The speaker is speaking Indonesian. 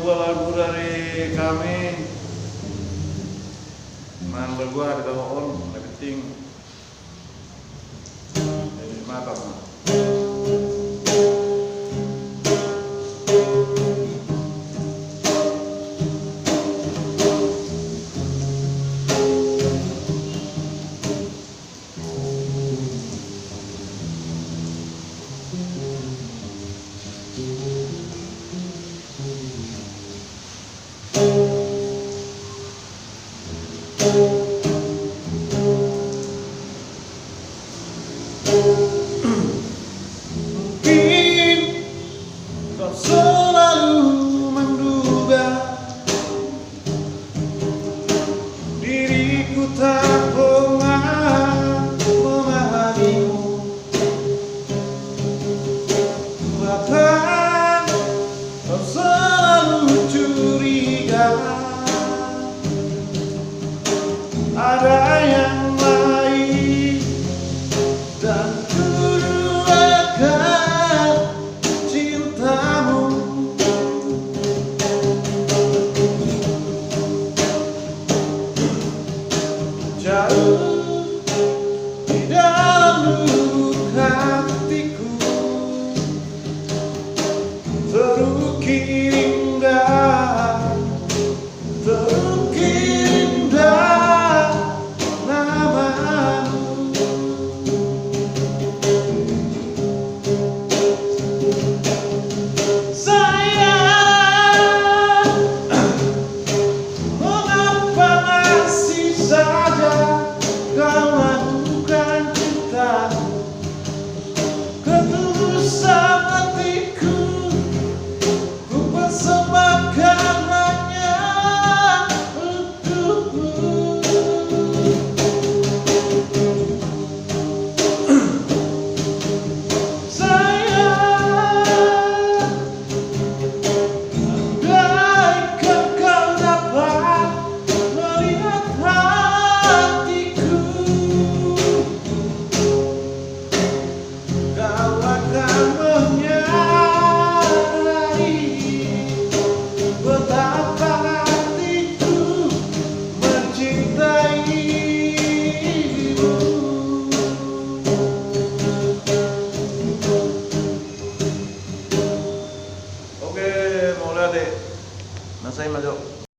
sebuah lagu dari kami. Nama gua ada on, ada keting. Jadi mantap. Mungkin kau selalu menduga diriku tak pernah memahamimu, bahkan kau selalu curiga ada yang lain, dan kuduakan cintamu. Jauh di dalam lubuk hatiku terukir